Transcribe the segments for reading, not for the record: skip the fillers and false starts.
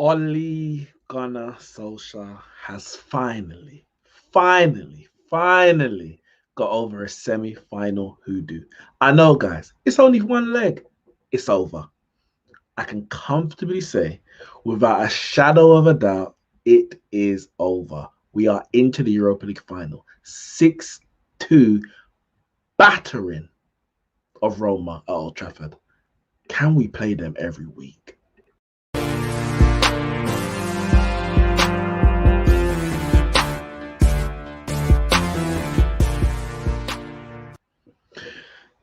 Ole Gunnar Solskjaer has finally got over a semi-final hoodoo. I know, guys, it's only one leg. It's over. I can comfortably say, without a shadow of a doubt, it is over. We are into the Europa League final. 6-2 battering of Roma at Old Trafford. Can we play them every week?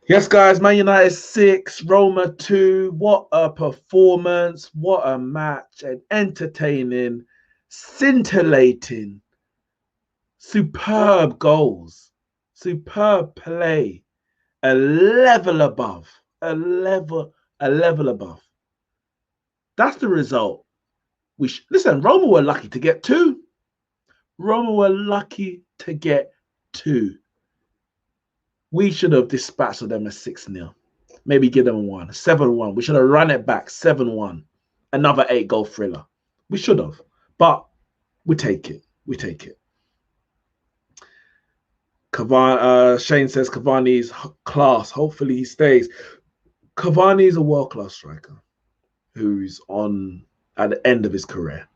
Yes, guys, Man United 6, Roma 2. What a performance. What a match. An entertaining, scintillating, superb goals, superb play, a level above, a level above. That's the result. Listen, Roma were lucky to get two. Roma were lucky to get two. We should have dispatched them a 6-0. Maybe give them a 1, 7-1. We should have run it back 7-1. Another 8-goal thriller. We should have. But we take it. We take it. Shane says Cavani's class. Hopefully he stays. Cavani is a world-class striker who's at the end of his career.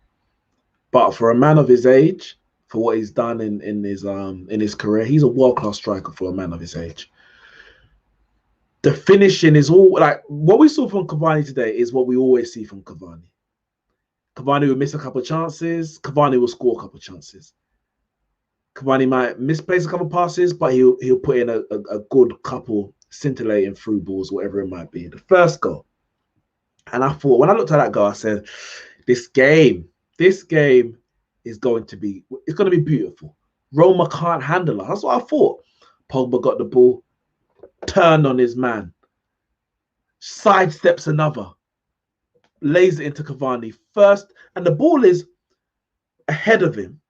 But for a man of his age, for what he's done in his career, he's a world-class striker for a man of his age. The finishing is all like what we saw from Cavani today is what we always see from Cavani. Cavani will miss a couple of chances. Cavani will score a couple of chances. Cavani might misplace a couple of passes, but he'll put in a good couple scintillating through balls, whatever it might be. The first goal. And I thought, when I looked at that goal, I said, this game is going to be beautiful. Roma can't handle it. That's what I thought. Pogba got the ball, turned on his man, sidesteps another, lays it into Cavani first, and the ball is ahead of him,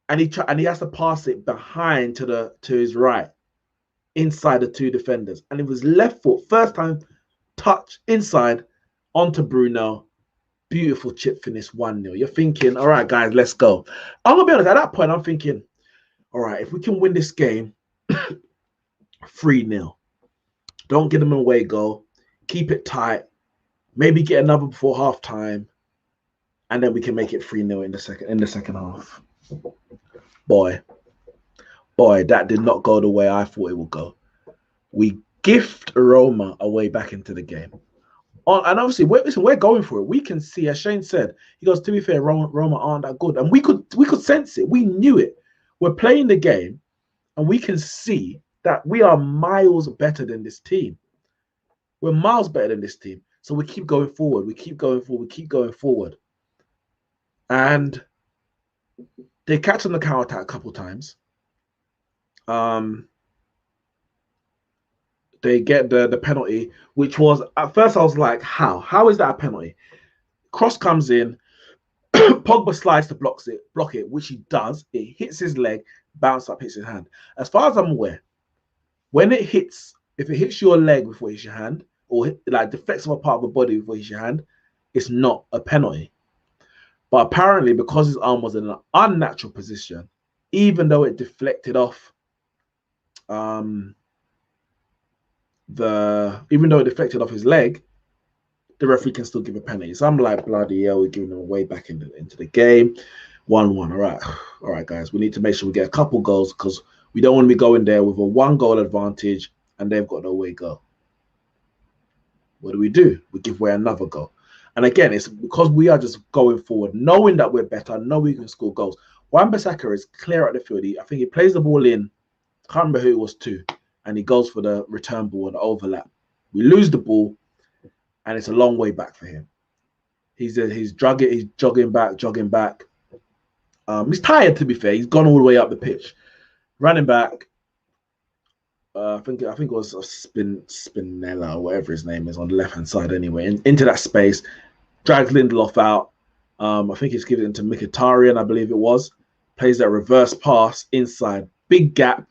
and he has to pass it behind to his right, inside the two defenders, and it was left foot, first time touch inside onto BRUNO. Beautiful chip finish, 1-0. You're thinking, all right, guys, let's go. I'm gonna be honest, at that point, I'm thinking, all right, if we can win this game 3-0, don't get them an away goal, keep it tight, maybe get another before halftime, and then we can make it 3-0 in the second half. Boy, that did not go the way I thought it would go. We gift Roma a way back into the game. And obviously, we're going for it. We can see, as Shane said, he goes, to be fair, Roma aren't that good. And we could sense it. We knew it. We're playing the game, and we can see that we are miles better than this team. We're miles better than this team. So we keep going forward. We keep going forward. And they catch on the counter-attack a couple times. They get the penalty, which was, at first I was like, how is that a penalty? Cross comes in, Pogba slides to block it, which he does. It hits his leg, bounce up, hits his hand. As far as I'm aware, if it hits your leg before it hits your hand, or like deflects of a part of the body before it hits your hand, it's not a penalty. But apparently, because his arm was in an unnatural position, even though it deflected off his leg, the referee can still give a penalty. So I'm like, bloody hell, we're giving them a way back into the game. 1-1. All right, guys. We need to make sure we get a couple goals because we don't want to be going there with a 1-goal advantage and they've got no way goal. What do? We give away another goal. And again, it's because we are just going forward, knowing that we're better, knowing we can score goals. Wan-Bissaka is clear at the field. I think he plays the ball in. Can't remember who it was to. And he goes for the return ball and the overlap. We lose the ball, and it's a long way back for him. He's jogging back. He's tired, to be fair. He's gone all the way up the pitch. Running back, I think it was Spinella or whatever his name is on the left-hand side anyway, into that space, drags Lindelof out. I think he's given it to Mkhitaryan, I believe it was. Plays that reverse pass inside. Big gap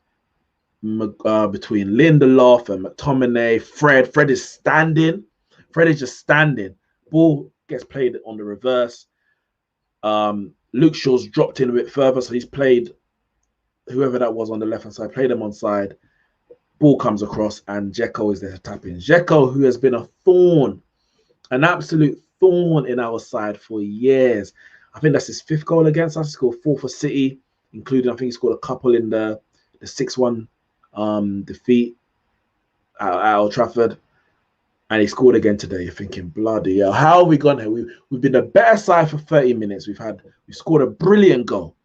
between Lindelof and McTominay. Fred is standing. Fred is just standing. Ball gets played on the reverse. Luke Shaw's dropped in a bit further, so he's played whoever that was on the left-hand side, played him on side. Ball comes across, and Dzeko is there to tap in. Dzeko, who has been a thorn, an absolute thorn in our side for years. I think that's his 5th goal against us. He scored 4 for City, including I think he scored a couple in the 6-1 defeat at Old Trafford. And he scored again today. You're thinking, bloody hell, how have we gone here? We've been a better side for 30 minutes. We scored a brilliant goal.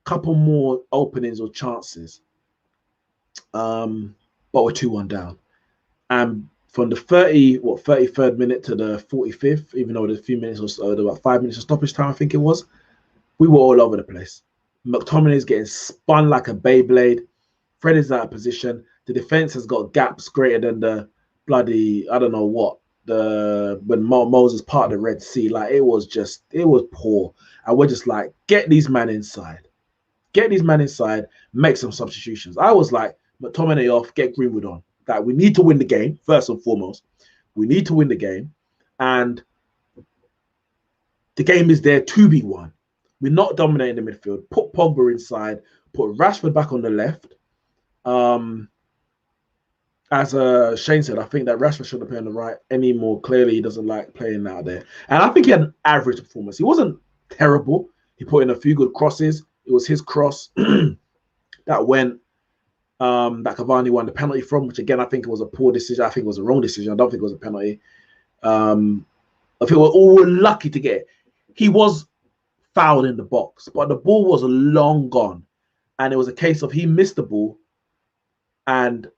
Couple more openings or chances. But we're 2-1 down. And from the 33rd minute to the 45th, even though there's a few minutes or so, about 5 minutes of stoppage time, I think it was, we were all over the place. McTominay's getting spun like a Beyblade. Fred is out of position. The defense has got gaps greater than the bloody, I don't know what, when Moses parted the Red Sea. Like, it was poor. And we're just like, get these men inside. Get these men inside, make some substitutions. I was like, McTominay off, get Greenwood on. That we need to win the game, first and foremost. We need to win the game. And the game is there to be won. We're not dominating the midfield. Put Pogba inside, put Rashford back on the left. As Shane said, I think that Rashford shouldn't play on the right anymore. Clearly, he doesn't like playing out there. And I think he had an average performance. He wasn't terrible. He put in a few good crosses. It was his cross that went, that Cavani won the penalty from, which again, I think it was a poor decision. I think it was a wrong decision. I don't think it was a penalty. I think we're all lucky to get it. He was fouled in the box, but the ball was long gone. And it was a case of he missed the ball and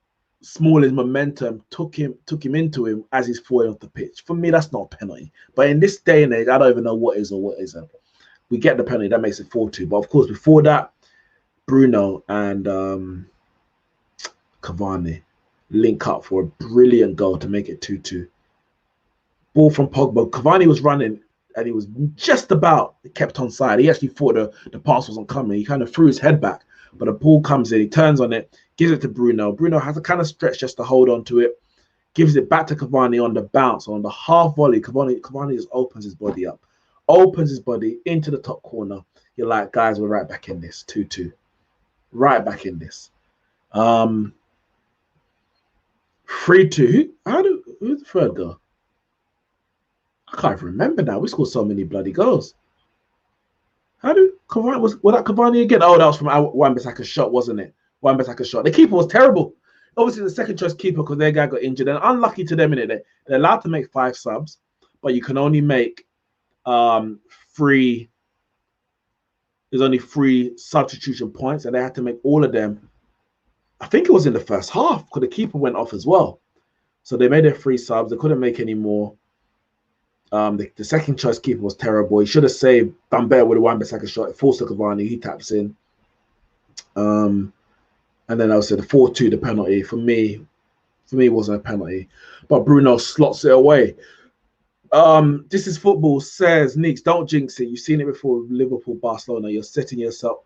Smalling's momentum took him into him as he's falling off the pitch. For me, that's not a penalty. But in this day and age, I don't even know what is or what isn't. We get the penalty, that makes it 4-2. But of course, before that, Bruno and Cavani link up for a brilliant goal to make it 2-2. Ball from Pogba. Cavani was running and he was just about kept on side. He actually thought the pass wasn't coming. He kind of threw his head back, but the ball comes in. He turns on it, gives it to Bruno. Bruno has to kind of stretch just to hold on to it, gives it back to Cavani on the bounce, on the half volley. Cavani just opens his body up, opens his body into the top corner. You're like, guys, we're right back in this, 2-2. Right back in this. 3-2. Who's the third goal? I can't even remember now. We scored so many bloody goals. Was that Cavani again? Oh, that was from Wan-Bissaka's shot, wasn't it? Wan-Bissaka's shot. The keeper was terrible. Obviously, the second choice keeper, because their guy got injured. And unlucky to them, innit? They're allowed to make 5 subs, but you can only make 3. There's only 3 substitution points, and they had to make all of them. I think it was in the first half, because the keeper went off as well. So they made their 3 subs. They couldn't make any more. The second choice keeper was terrible. He should have done better with a Wan-Bissaka shot. It falls to Cavani. He taps in. And then I would say the 4-2, the penalty. For me, it wasn't a penalty. But Bruno slots it away. This is football, says Neeks. Don't jinx it. You've seen it before with Liverpool, Barcelona. You're setting yourself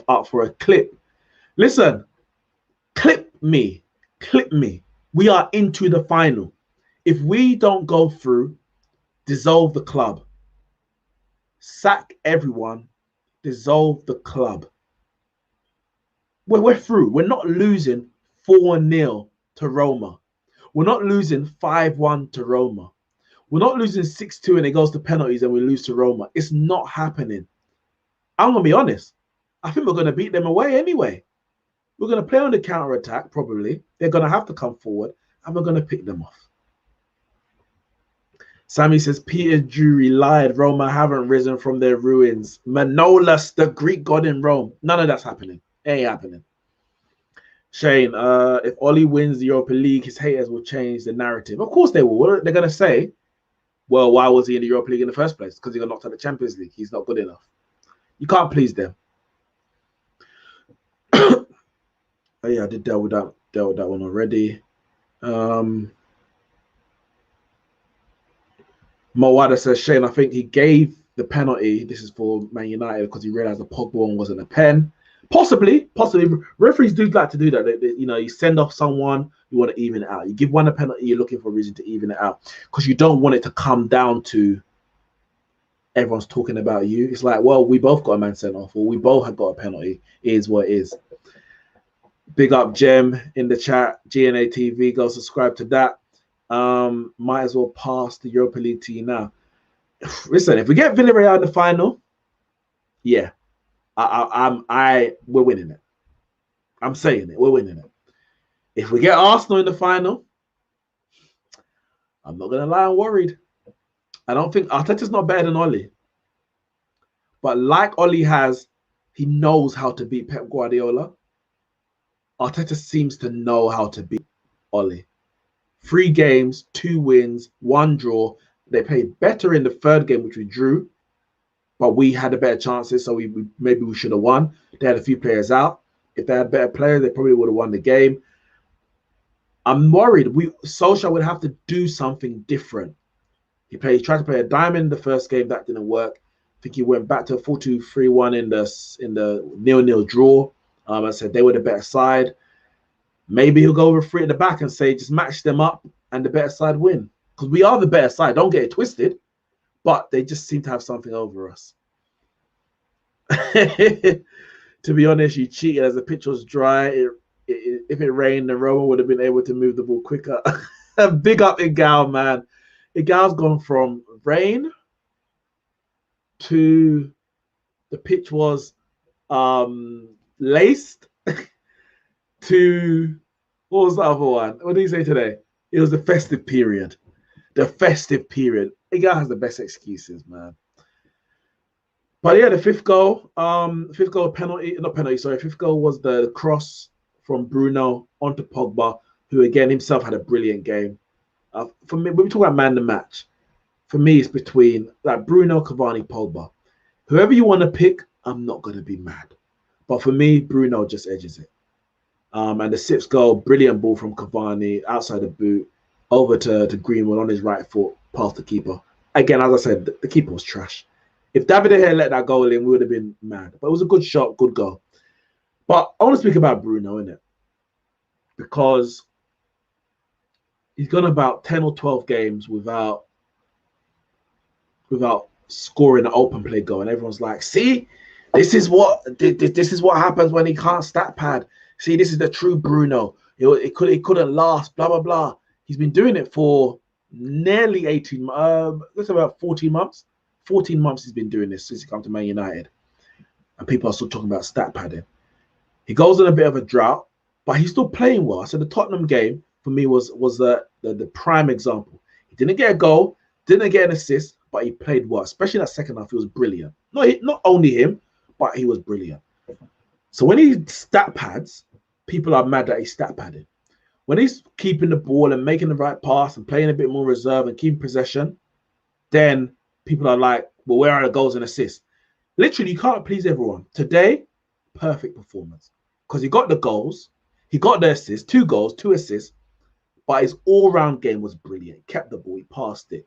up for a clip. Listen, clip me. Clip me. We are into the final. If we don't go through, dissolve the club. Sack everyone. Dissolve the club. We're through. We're not losing 4-0 to Roma. We're not losing 5-1 to Roma. We're not losing 6-2 and it goes to penalties and we lose to Roma. It's not happening. I'm going to be honest. I think we're going to beat them away anyway. We're going to play on the counter-attack, probably. They're going to have to come forward and we're going to pick them off. Sammy says, Peter Drury lied. Roma haven't risen from their ruins. Manolas, the Greek god in Rome. None of that's happening. It ain't happening. Shane, if Oli wins the Europa League, his haters will change the narrative. Of course they will. They're going to say, well, why was he in the Europa League in the first place? Because he got knocked out of the Champions League. He's not good enough. You can't please them. Oh, yeah, I did deal with that one already. Mowada says, Shane, I think he gave the penalty. This is for Man United because he realized the Pogba one wasn't a pen. Possibly. Referees do like to do that. You send off someone, you want to even it out. You give one a penalty, you're looking for a reason to even it out because you don't want it to come down to everyone's talking about you. It's like, well, we both got a man sent off, or we both have got a penalty. It is what it is. Big up Jem in the chat. GNA TV, go subscribe to that. Might as well pass the Europa League to you now. Listen, if we get Villarreal in the final, yeah, we're winning it. I'm saying it, we're winning it. If we get Arsenal in the final, I'm not gonna lie, I'm worried. I don't think Arteta's not better than Oli, but like Oli has, he knows how to beat Pep Guardiola. Arteta seems to know how to beat Oli. 3 games, 2 wins, 1 draw. They played better in the 3rd game, which we drew, but we had a better chances, so maybe we should have won. They had a few players out. If they had better players, they probably would have won the game. I'm worried. Solskjaer would have to do something different. He tried to play a diamond in the 1st game. That didn't work. I think he went back to a 4-2-3-1 in the 0-0 draw. I said they were the better side. Maybe he'll go over 3 at the back and say just match them up and the better side win. Because we are the better side. Don't get it twisted. But they just seem to have something over us. To be honest, you cheated as the pitch was dry. If it rained, then Roma would have been able to move the ball quicker. Big up Igal, man. Igal's gone from rain to the pitch was laced to what was the other one? What did he say today? It was the festive period. The festive period. Igal has the best excuses, man. But yeah, the 5th goal, 5th goal penalty, not penalty, sorry. 5th goal was the cross from Bruno onto Pogba, who again himself had a brilliant game. For me, when we talk about man the match, for me it's between like Bruno, Cavani, Pogba. Whoever you want to pick, I'm not going to be mad. But for me, Bruno just edges it. And the 6th goal, brilliant ball from Cavani outside the boot, over to Greenwood on his right foot, past the keeper. Again, as I said, the keeper was trash. If David De Gea let that goal in, we would have been mad. But it was a good shot, good goal. But I want to speak about Bruno, innit? Because he's gone about 10 or 12 games without scoring an open play goal. And everyone's like, see, this is what happens when he can't stat pad. See, this is the true Bruno. It couldn't last, blah, blah, blah. He's been doing it for nearly 18 months. That's about 14 months. 14 months he's been doing this since he came to Man United. And people are still talking about stat padding. He goes on a bit of a drought, but he's still playing well. So the Tottenham game, for me, was the prime example. He didn't get a goal, didn't get an assist, but he played well. Especially in that second half, he was brilliant. Not only him, but he was brilliant. So when he stat pads, people are mad that he's stat padding. When he's keeping the ball and making the right pass and playing a bit more reserve and keeping possession, then people are like, well, where are the goals and assists? Literally, you can't please everyone. Today, perfect performance. Because he got the goals, he got the assists, 2 goals, 2 assists, but his all-round game was brilliant. He kept the ball, he passed it.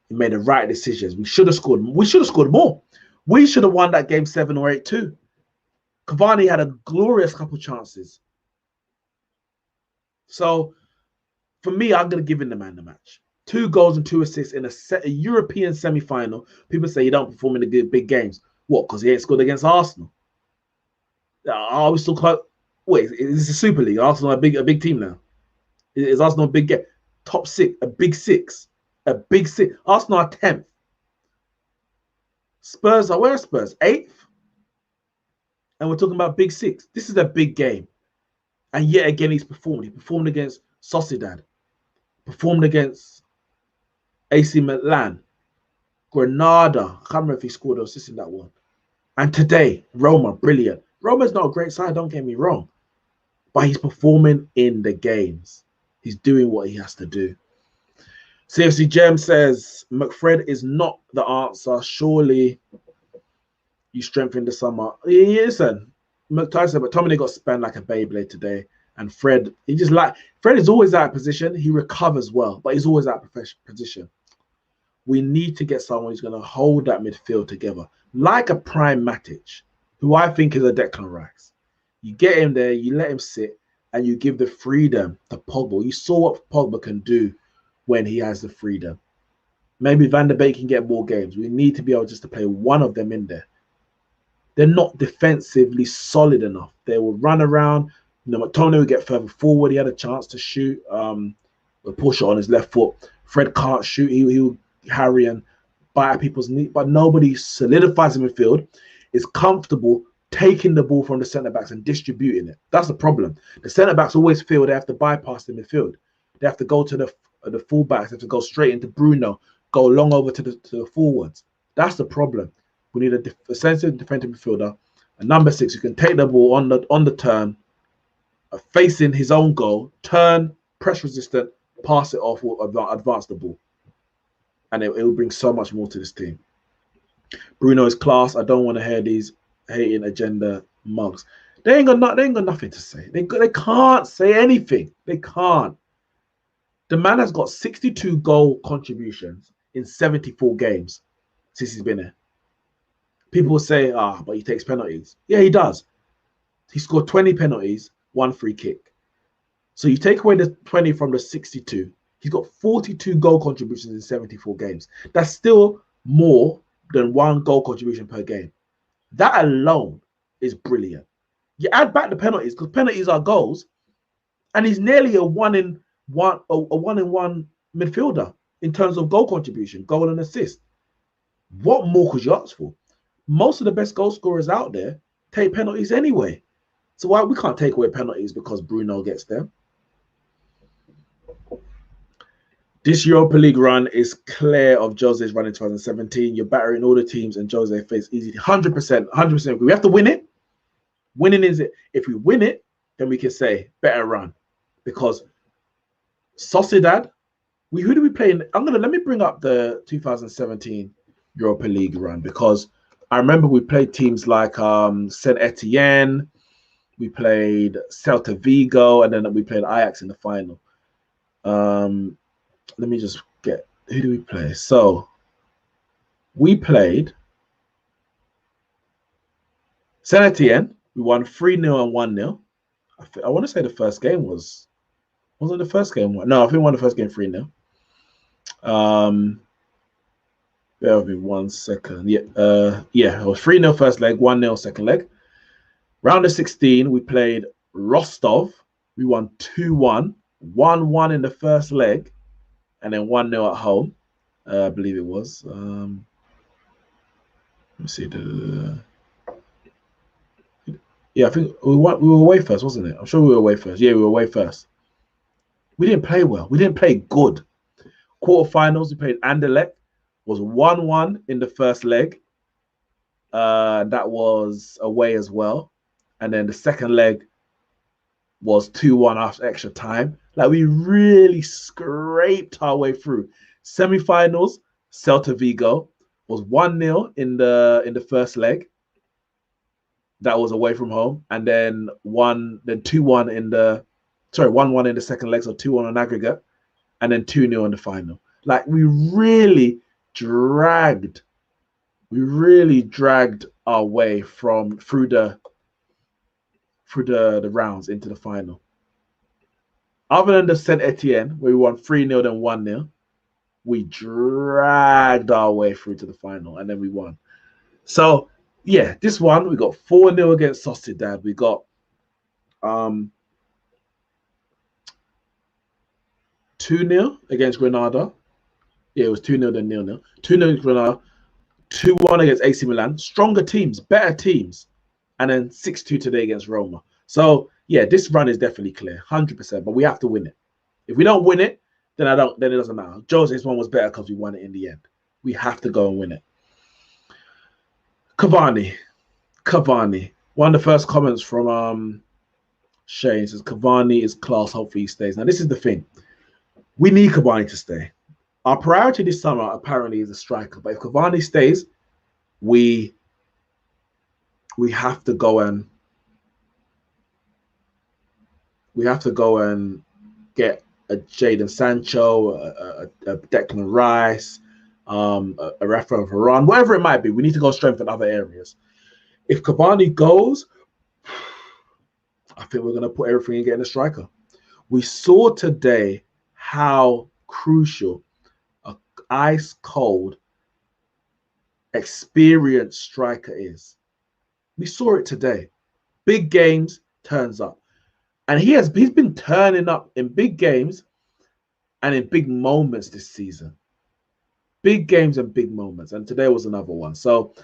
He made the right decisions. We should have scored more. We should have won that game 7 or 8-2. Cavani had a glorious couple chances. So, for me, I'm going to give him the man the match. 2 goals and 2 assists in a European semi-final. People say you don't perform in the big games. What? Because he ain't scored against Arsenal. Are we still quite? Wait, is this a Super League? Arsenal a big team now? Is Arsenal a big game? Top 6, a big 6, a big 6. Arsenal are 10th. Spurs are where? Spurs 8th, and we're talking about big 6. This is a big game, and yet again he's performed. He performed against Sociedad, performed against AC Milan, Granada. I can't remember if he scored or assist in that one. And today, Roma, brilliant. Roma's not a great side, don't get me wrong, but he's performing in the games. He's doing what he has to do. CFC Gem says, McFred is not the answer. Surely you strengthen the summer. Listen, Tyson, but Tommy got spun like a Beyblade today. And Fred, Fred is always out of position. He recovers well, but he's always out of position. We need to get someone who's going to hold that midfield together, like a prime Matic, who I think is a Declan Rice. You get him there, you let him sit, and you give the freedom to Pogba. You saw what Pogba can do when he has the freedom. Maybe Van der Beek can get more games. We need to be able just to play one of them in there. They're not defensively solid enough. They will run around. McTominay will get further forward. He had a chance to shoot a pull shot on his left foot. Fred can't shoot. He'll harry and bite at people's knee, but nobody solidifies in midfield, is comfortable taking the ball from the centre-backs and distributing it. That's the problem. The centre-backs always feel they have to bypass the midfield. They have to go to the full-backs. They have to go straight into Bruno, go long over to the forwards. That's the problem. We need a sensitive defensive midfielder, a number 6 who can take the ball on the turn, facing his own goal, turn, press resistant, pass it off, or advance the ball. And it will bring so much more to this team. Bruno is class. I don't want to hear these hating agenda mugs. They ain't got nothing to say. They can't say anything. They can't. The man has got 62 goal contributions in 74 games since he's been here. People will say, but he takes penalties. Yeah, he does. He scored 20 penalties, 1 free kick. So you take away the 20 from the 62. He's got 42 goal contributions in 74 games. That's still more than 1 goal contribution per game. That alone is brilliant. You add back the penalties, because penalties are goals, and he's nearly a one in one midfielder in terms of goal contribution, goal and assist. What more could you ask for? Most of the best goal scorers out there take penalties anyway. So why we can't take away penalties because Bruno gets them? This Europa League run is clear of Jose's run in 2017. You're battering all the teams and Jose face easy. 100%, 100%. We have to win it. Winning is it. If we win it, then we can say better run. Because Sociedad, who do we play in? Let me bring up the 2017 Europa League run, because I remember we played teams like Saint Etienne, we played Celta Vigo, and then we played Ajax in the final. Let me just get, who do we play? So we played Saint Etienne. We won 3-0 and 1-0. I want to say the first game wasn't the first game? No, I think we won the first game 3-0. Bear with me 1 second. Yeah, it was 3-0 first leg, 1-0 second leg. Round of 16, we played Rostov. We won 2-1, 1-1 in the first leg, and then 1-0 at home. I believe it was. Let me see. Yeah, I think we were away first, wasn't it? I'm sure we were away first. Yeah, we were away first. We didn't play well. We didn't play good. Quarterfinals, we played Anderlecht. Was 1-1 in the first leg. That was away as well. And then the second leg was 2-1 after extra time. Like, we really scraped our way through. Semi-finals, Celta Vigo was 1-0 in the first leg. That was away from home. And then 2-1 in the 1-1 in the second leg, so 2-1 on aggregate, and then 2-0 in the final. Like, we really dragged our way through the rounds into the final. Other than the Saint Etienne, where we won 3-0 then 1-0, we dragged our way through to the final, and then we won. So yeah, this one we got 4-0 against Sociedad. We got 2-0 against Granada. Yeah, it was 2-0 then 0-0. 2-0 against Granada. 2-1 against AC Milan. Stronger teams, better teams. And then 6-2 today against Roma. So yeah, this run is definitely clear, 100%. But we have to win it. If we don't win it, then it doesn't matter. Jose's one was better because we won it in the end. We have to go and win it. Cavani. One of the first comments from Shane says Cavani is class. Hopefully he stays. Now this is the thing. We need Cavani to stay. Our priority this summer apparently is a striker. But if Cavani stays, we have to go and get a Jadon Sancho, a Declan Rice, a Rafael Varane, whatever it might be. We need to go strengthen other areas. If Cavani goes, I think we're going to put everything in getting a striker. We saw today how crucial ice cold, experienced striker is. We saw it today. Big games, turns up. And he's been turning up in big games and in big moments this season. Big games and big moments. And today was another one. So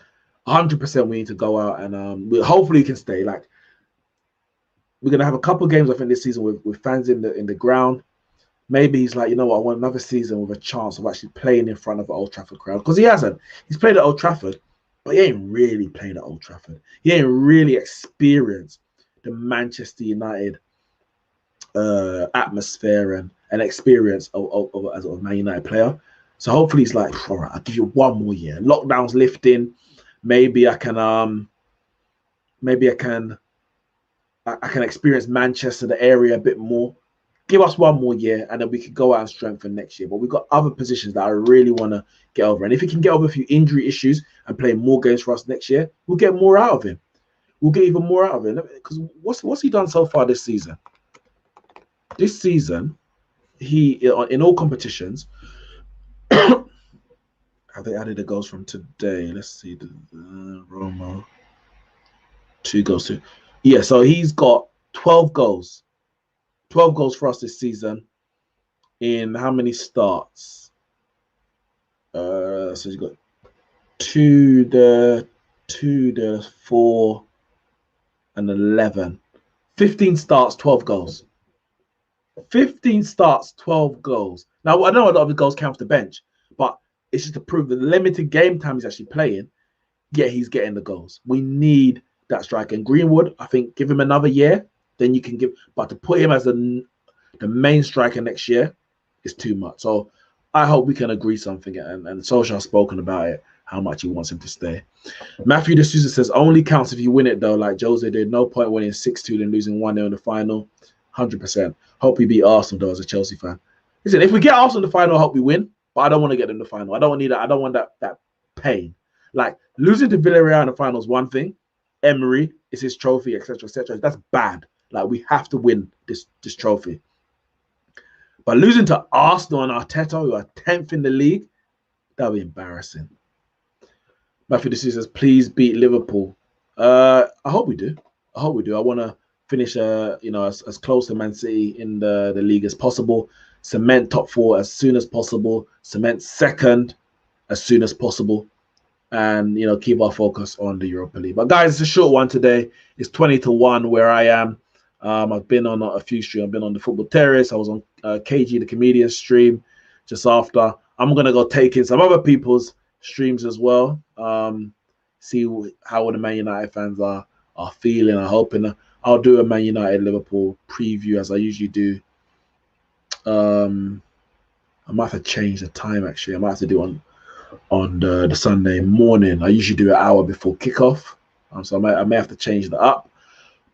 100% we need to go out and hopefully he can stay. Like, we're gonna have a couple of games, I think, this season with fans in the ground. Maybe he's like, you know what, I want another season with a chance of actually playing in front of an Old Trafford crowd. Because he hasn't. He's played at Old Trafford, but he ain't really played at Old Trafford. He ain't really experienced the Manchester United atmosphere and experience as a Man United player. So hopefully he's like, all right, I'll give you one more year. Lockdown's lifting. Maybe I can experience Manchester, the area, a bit more. Give us one more year, and then we can go out and strengthen next year. But we've got other positions that I really want to get over. And if he can get over a few injury issues and play more games for us next year, we'll get more out of him. We'll get even more out of him. Because what's he done so far this season? This season, he, in all competitions, have they added the goals from today? Let's see. Roma. 2 goals to. Yeah, so he's got 12 goals. 12 goals for us this season in how many starts? So he's got 2 there, 4, and 11. 15 starts, 12 goals. 15 starts, 12 goals. Now, I know a lot of the goals count off the bench, but it's just to prove that the limited game time he's actually playing, yeah, he's getting the goals. We need that striker. And Greenwood, I think, give him another year, then you can give. But to put him as the main striker next year is too much. So I hope we can agree something. And Solskjaer has spoken about it, how much he wants him to stay. Matthew D'Souza says, only counts if you win it, though, like Jose did. No point winning 6-2 and losing 1-0 in the final. 100%. Hope we beat Arsenal, though, as a Chelsea fan. Listen, if we get Arsenal in the final, I hope we win. But I don't want to get them in the final. I don't need that. I don't want that pain. Like, losing to Villarreal in the final is one thing. Emery is his trophy, etc., etc. That's bad. Like, we have to win this trophy. But losing to Arsenal and Arteta, who are 10th in the league, that'll be embarrassing. Matthew D'Souza says, please beat Liverpool. I hope we do. I hope we do. I want to finish, as close to Man City in the league as possible. Cement top 4 as soon as possible. Cement second as soon as possible. And, keep our focus on the Europa League. But, guys, it's a short one today. It's 20-1 where I am. I've been on a few streams. I've been on the Football Terrace. I was on KG, the comedian stream, just after. I'm going to go take in some other people's streams as well. See how the Man United fans are feeling. I'm hoping I'll do a Man United Liverpool preview as I usually do. I might have to change the time, actually. I might have to do on the Sunday morning. I usually do an hour before kickoff. So I may have to change that up.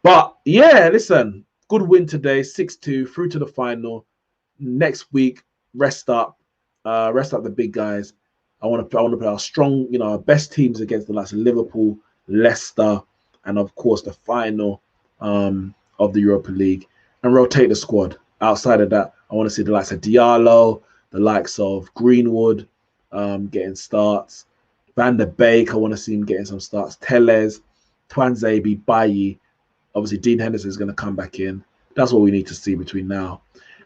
But yeah, listen, good win today, 6-2, through to the final. Next week, rest up the big guys. I want to play our strong, our best teams against the likes of Liverpool, Leicester, and of course the final of the Europa League, and rotate the squad. Outside of that, I want to see the likes of Diallo, the likes of Greenwood getting starts, Van der Beek. I want to see him getting some starts. Telles, Twanzebe, Bailly. Obviously, Dean Henderson is going to come back in. That's what we need to see between now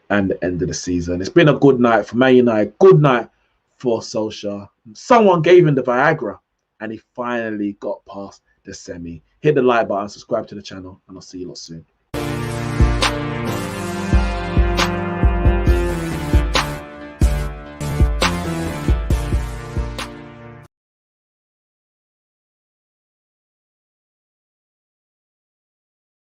and the end of the season. It's been a good night for Man United. Good night for Solskjaer. Someone gave him the Viagra, and he finally got past the semi. Hit the like button, subscribe to the channel, and I'll see you lot soon.